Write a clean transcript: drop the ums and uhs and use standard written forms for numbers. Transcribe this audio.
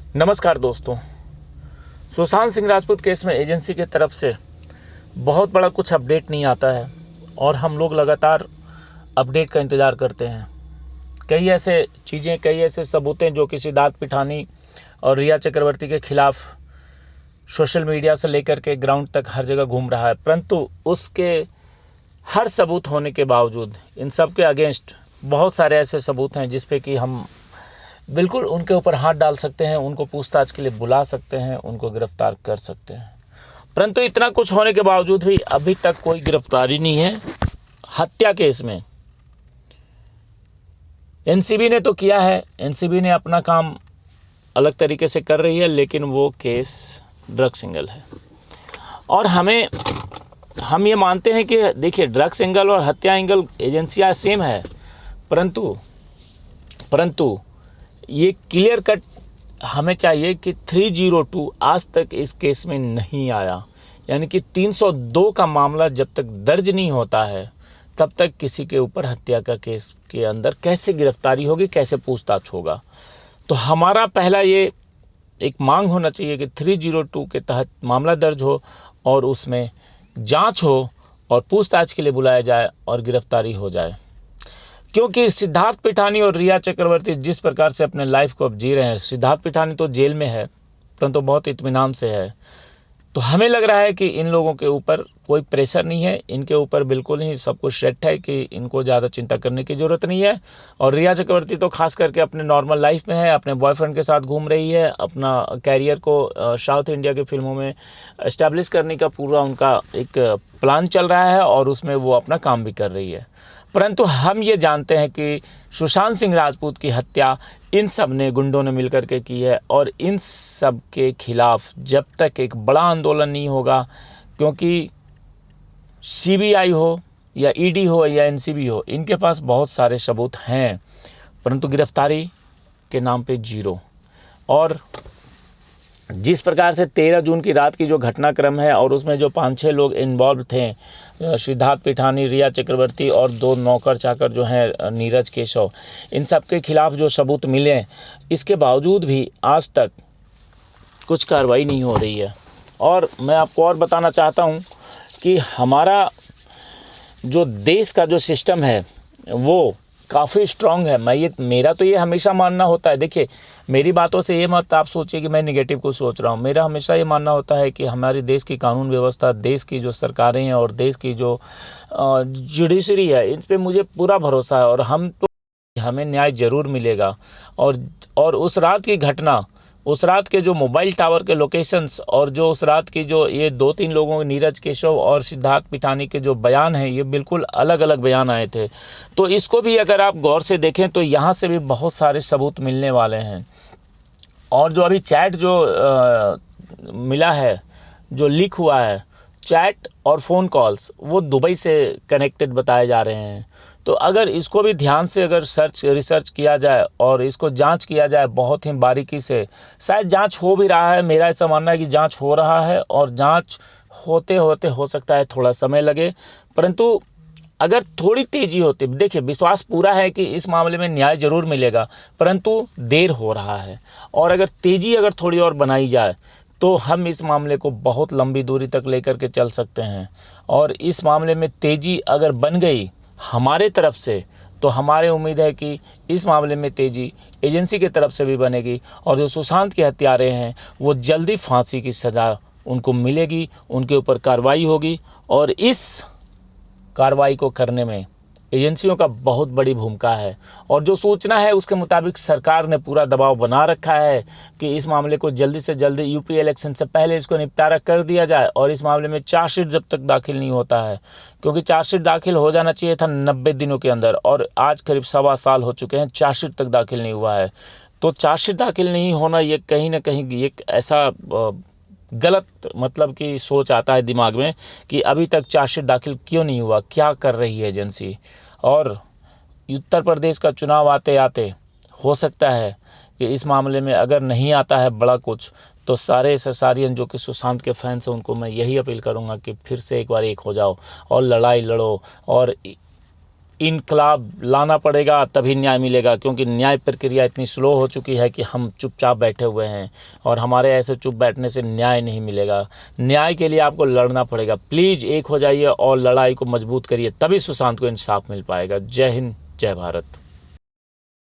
नमस्कार दोस्तों। सुशांत सिंह राजपूत केस में एजेंसी की तरफ से बहुत बड़ा कुछ अपडेट नहीं आता है और हम लोग लगातार अपडेट का इंतज़ार करते हैं। कई ऐसे चीज़ें, कई ऐसे सबूतें जो कि सिद्धार्थ पिठानी और रिया चक्रवर्ती के खिलाफ सोशल मीडिया से लेकर के ग्राउंड तक हर जगह घूम रहा है, परंतु उसके हर सबूत होने के बावजूद इन सब के अगेंस्ट बहुत सारे ऐसे सबूत हैं जिस पे कि हम बिल्कुल उनके ऊपर हाथ डाल सकते हैं, उनको पूछताछ के लिए बुला सकते हैं, उनको गिरफ्तार कर सकते हैं। परंतु इतना कुछ होने के बावजूद भी अभी तक कोई गिरफ्तारी नहीं है। हत्या केस में एनसीबी ने तो किया है, एनसीबी ने अपना काम अलग तरीके से कर रही है, लेकिन वो केस ड्रग्स एंगल है। और हम ये मानते हैं कि देखिए, ड्रग्स एंगल और हत्या एंगल एजेंसियाँ सेम है, परंतु ये क्लियर कट हमें चाहिए कि 302 आज तक इस केस में नहीं आया। यानी कि 302 का मामला जब तक दर्ज नहीं होता है तब तक किसी के ऊपर हत्या का केस के अंदर कैसे गिरफ्तारी होगी, कैसे पूछताछ होगा। तो हमारा पहला ये एक मांग होना चाहिए कि 302 के तहत मामला दर्ज हो और उसमें जांच हो और पूछताछ के लिए बुलाया जाए और गिरफ्तारी हो जाए। क्योंकि सिद्धार्थ पिठानी और रिया चक्रवर्ती जिस प्रकार से अपने लाइफ को अब जी रहे हैं, सिद्धार्थ पिठानी तो जेल में है परंतु बहुत इत्मीनान से है, तो हमें लग रहा है कि इन लोगों के ऊपर कोई प्रेशर नहीं है, इनके ऊपर बिल्कुल ही सब कुछ सेट है कि इनको ज़्यादा चिंता करने की ज़रूरत नहीं है। और रिया चक्रवर्ती तो खास करके अपने नॉर्मल लाइफ में है, अपने बॉयफ्रेंड के साथ घूम रही है, अपना कैरियर को साउथ इंडिया की फिल्मों में इस्टेब्लिश करने का पूरा उनका एक प्लान चल रहा है और उसमें वो अपना काम भी कर रही है। परंतु हम ये जानते हैं कि सुशांत सिंह राजपूत की हत्या इन सब ने, गुंडों ने मिलकर के की है और इन सब के खिलाफ जब तक एक बड़ा आंदोलन नहीं होगा, क्योंकि सीबीआई हो या ईडी हो या एनसीबी हो, इनके पास बहुत सारे सबूत हैं परंतु गिरफ्तारी के नाम पे जीरो। और जिस प्रकार से 13 जून की रात की जो घटनाक्रम है और उसमें जो 5-6 लोग इन्वॉल्व थे, सिद्धार्थ पिठानी, रिया चक्रवर्ती और 2 नौकर चाकर जो हैं नीरज केशव, इन सब के खिलाफ जो सबूत मिले, इसके बावजूद भी आज तक कुछ कार्रवाई नहीं हो रही है। और मैं आपको और बताना चाहता हूं कि हमारा जो देश का जो सिस्टम है वो काफ़ी स्ट्रांग है। मेरा तो ये हमेशा मानना होता है, देखिए मेरी बातों से ये मत आप सोचिए कि मैं नेगेटिव को सोच रहा हूँ। मेरा हमेशा ये मानना होता है कि हमारे देश की कानून व्यवस्था, देश की जो सरकारें हैं और देश की जो जुडिशरी है, इन पे मुझे पूरा भरोसा है और हमें न्याय ज़रूर मिलेगा। और उस रात की घटना, उस रात के जो मोबाइल टावर के लोकेशंस और जो उस रात की जो ये 2-3 लोगों, नीरज केशव और सिद्धार्थ पिठानी के जो बयान हैं, ये बिल्कुल अलग अलग बयान आए थे। तो इसको भी अगर आप गौर से देखें तो यहाँ से भी बहुत सारे सबूत मिलने वाले हैं। और जो अभी चैट जो मिला है, जो लीक हुआ है, चैट और फ़ोन कॉल्स, वो दुबई से कनेक्टेड बताए जा रहे हैं। तो अगर इसको भी ध्यान से अगर रिसर्च किया जाए और इसको जांच किया जाए बहुत ही बारीकी से, शायद जांच हो भी रहा है, मेरा ऐसा मानना है कि जांच हो रहा है और जांच होते होते हो सकता है थोड़ा समय लगे, परंतु अगर थोड़ी तेज़ी होती, देखिए विश्वास पूरा है कि इस मामले में न्याय ज़रूर मिलेगा, परंतु देर हो रहा है। और अगर तेज़ी अगर थोड़ी और बनाई जाए तो हम इस मामले को बहुत लंबी दूरी तक लेकर के चल सकते हैं। और इस मामले में तेज़ी अगर बन गई हमारे तरफ से तो हमारे उम्मीद है कि इस मामले में तेज़ी एजेंसी की तरफ से भी बनेगी और जो सुशांत के हत्यारे हैं वो जल्दी फांसी की सज़ा उनको मिलेगी, उनके ऊपर कार्रवाई होगी। और इस कार्रवाई को करने में एजेंसियों का बहुत बड़ी भूमिका है और जो सूचना है उसके मुताबिक सरकार ने पूरा दबाव बना रखा है कि इस मामले को जल्दी से जल्दी यूपी इलेक्शन से पहले इसको निपटारा कर दिया जाए और इस मामले में चार्जशीट जब तक दाखिल नहीं होता है, क्योंकि चार्जशीट दाखिल हो जाना चाहिए था 90 दिनों के अंदर और आज करीब 1.25 साल हो चुके हैं, चार्जशीट तक दाखिल नहीं हुआ है। तो चार्जशीट दाखिल नहीं होना ये कहीं ना कहीं एक ऐसा गलत मतलब कि सोच आता है दिमाग में कि अभी तक चार्जशीट दाखिल क्यों नहीं हुआ, क्या कर रही है एजेंसी। और उत्तर प्रदेश का चुनाव आते आते हो सकता है कि इस मामले में अगर नहीं आता है बड़ा कुछ, तो सारे ससारियन जो कि सुशांत के फैंस हैं उनको मैं यही अपील करूंगा कि फिर से एक बार एक हो जाओ और लड़ाई लड़ो और इनकलाब लाना पड़ेगा, तभी न्याय मिलेगा, क्योंकि न्याय प्रक्रिया इतनी स्लो हो चुकी है कि हम चुपचाप बैठे हुए हैं और हमारे ऐसे चुप बैठने से न्याय नहीं मिलेगा। न्याय के लिए आपको लड़ना पड़ेगा। प्लीज़ एक हो जाइए और लड़ाई को मजबूत करिए, तभी सुशांत को इंसाफ मिल पाएगा। जय हिंद, जय भारत।